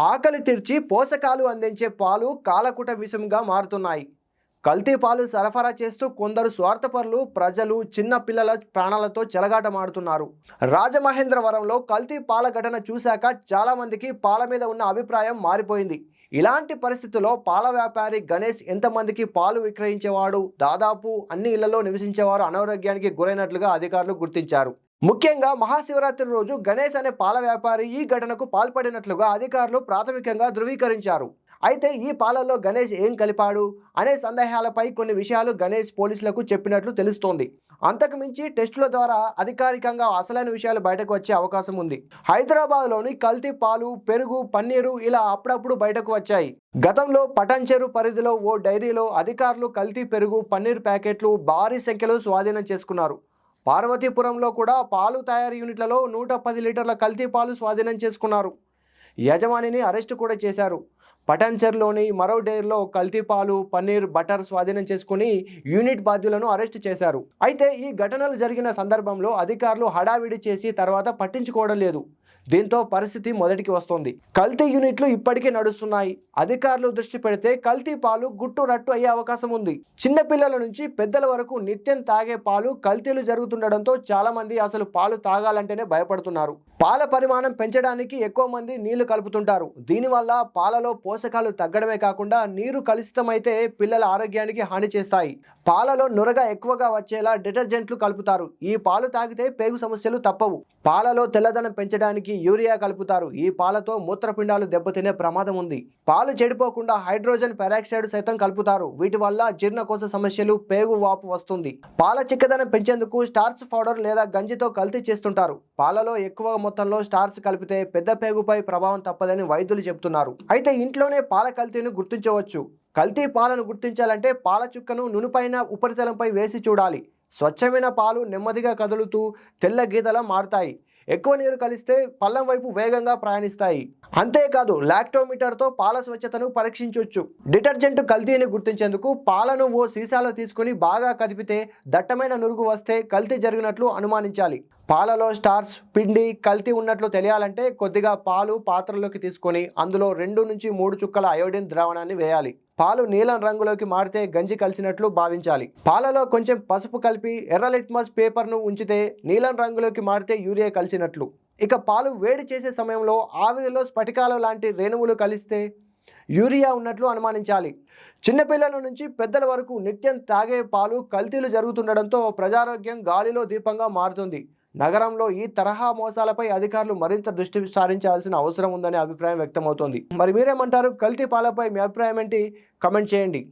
ఆకలి తీర్చి పోషకాలు అందించే పాలు కాలకుట విషంగా మారుతున్నాయి. కల్తీ పాలు సరఫరా చేస్తూ కొందరు స్వార్థపరులు ప్రజలు చిన్న పిల్లల ప్రాణాలతో చెలగాటమాడుతున్నారు. రాజమహేంద్రవరంలో కల్తీ పాల ఘటన చూశాక చాలా మందికి పాల మీద ఉన్న అభిప్రాయం మారిపోయింది. ఇలాంటి పరిస్థితుల్లో పాల వ్యాపారి గణేష్ ఎంతమందికి పాలు విక్రయించేవాడు, దాదాపు అన్ని ఇళ్లలో నివసించేవారు అనారోగ్యానికి గురైనట్లుగా అధికారులు గుర్తించారు. ముఖ్యంగా మహాశివరాత్రి రోజు గణేష్ అనే పాల వ్యాపారి ఈ ఘటనకు పాల్పడినట్లుగా అధికారులు ప్రాథమికంగా ధృవీకరించారు. అయితే ఈ పాలల్లో గణేష్ ఏం కలిపాడు అనే సందేహాలపై కొన్ని విషయాలు గణేష్ పోలీసులకు చెప్పినట్లు తెలుస్తోంది. అంతకు మించి టెస్టుల ద్వారా అధికారికంగా అసలైన విషయాలు బయటకు వచ్చే అవకాశం ఉంది. హైదరాబాద్లోని కల్తీ పాలు, పెరుగు, పన్నీరు ఇలా అప్పుడప్పుడు బయటకు వచ్చాయి. గతంలో పటాన్చెరు పరిధిలో ఓ డైరీలో అధికారులు కల్తీ పెరుగు, పన్నీర్ ప్యాకెట్లు భారీ సంఖ్యలో స్వాధీనం చేసుకున్నారు. పార్వతీపురంలో కూడా పాలు తయారీ యూనిట్లలో 110 లీటర్ల కల్తీ పాలు స్వాధీనం చేసుకున్నారు. యజమానిని అరెస్టు కూడా చేశారు. పటాన్చెర్లోని మరో డైరీలో కల్తీ పాలు, పన్నీర్, బటర్ స్వాధీనం చేసుకుని యూనిట్ బాధ్యులను అరెస్టు చేశారు. అయితే ఈ ఘటనలు జరిగిన సందర్భంలో అధికారులు హడావిడి చేసి తర్వాత పట్టించుకోవడం లేదు. దీంతో పరిస్థితి మొదటికి వస్తోంది. కల్తీ యూనిట్లు ఇప్పటికీ నడుస్తున్నాయి. అధికారులు దృష్టి పెడితే కల్తీ పాలు గుట్టు రట్టు అయ్యే అవకాశం ఉంది. చిన్నపిల్లల నుంచి పెద్దల వరకు నిత్యం తాగే పాలు కల్తీలు జరుగుతుండడంతో చాలా మంది అసలు పాలు తాగాలంటేనే భయపడుతున్నారు. పాల పరిమాణం పెంచడానికి ఎక్కువ మంది నీళ్లు కలుపుతుంటారు. దీనివల్ల పాలలో పోషకాలు తగ్గడమే కాకుండా నీరు కలుషితమైతే పిల్లల ఆరోగ్యానికి హాని చేస్తాయి. పాలలో నురగ ఎక్కువగా వచ్చేలా డిటర్జెంట్లు కలుపుతారు. ఈ పాలు తాగితే పేగు సమస్యలు తప్పవు. పాలలో తెల్లదనం పెంచడానికి యూరియా కలుపుతారు. ఈ పాలతో మూత్రపిండాలు దెబ్బతినే ప్రమాదం ఉంది. పాలు చెడిపోకుండా హైడ్రోజన్ పెరాక్సైడ్ సైతం కలుపుతారు. వీటి వల్ల జీర్ణకోశ సమస్యలు, పేగు వాపు వస్తుంది. పాల చిక్కదనం పెంచేందుకు స్టార్చ్ పౌడర్ లేదా గంజితో కల్తీ చేస్తుంటారు. పాలలో ఎక్కువ మొత్తంలో స్టార్చ్ కలిపితే పెద్ద పేగుపై ప్రభావం తప్పదని వైద్యులు చెబుతున్నారు. అయితే ఇంట్లోనే పాల కల్తీని గుర్తించవచ్చు. కల్తీ పాలను గుర్తించాలంటే పాల చుక్కను నునుపైన ఉపరితలంపై వేసి చూడాలి. స్వచ్ఛమైన పాలు నెమ్మదిగా కదులుతూ తెల్ల గీతలా మారుతాయి. ఎక్కువ నీరు కలిస్తే పళ్ళం వైపు వేగంగా ప్రయాణిస్తాయి. అంతేకాదు లాక్టోమీటర్తో పాల స్వచ్ఛతను పరీక్షించవచ్చు. డిటర్జెంట్ కల్తీని గుర్తించేందుకు పాలను ఓ సీసాలో తీసుకుని బాగా కదిపితే దట్టమైన నురుగు వస్తే కల్తీ జరిగినట్లు అనుమానించాలి. పాలలో స్టార్చ్, పిండి కల్తీ ఉన్నట్లు తెలియాలంటే కొద్దిగా పాలు పాత్రలోకి తీసుకొని అందులో 2 నుంచి 3 చుక్కల అయోడిన్ ద్రావణాన్ని వేయాలి. పాలు నీలం రంగులోకి మారితే గంజి కలిసినట్లు భావించాలి. పాలలో కొంచెం పసుపు కలిపి ఎర్ర లిట్మస్ పేపర్ను ఉంచితే నీలం రంగులోకి మారితే యూరియా కలిసినట్లు. ఇక పాలు వేడి చేసే సమయంలో ఆవిరిలో స్ఫటికాలు లాంటి రేణువులు కలిస్తే యూరియా ఉన్నట్లు అనుమానించాలి. చిన్నపిల్లల నుంచి పెద్దల వరకు నిత్యం తాగే పాలు కల్తీలు జరుగుతుండడంతో ప్రజారోగ్యం గాలిలో దీపంగా మారుతుంది. నగరంలో ఈ తరహా మోసాలపై అధికారులు మరింత దృష్టి సారించాల్సిన అవసరం ఉందనే అభిప్రాయం వ్యక్తమవుతోంది. మరి మీరేమంటారు? కల్తీ పాలపై మీ అభిప్రాయం ఏంటి? కమెంట్ చేయండి.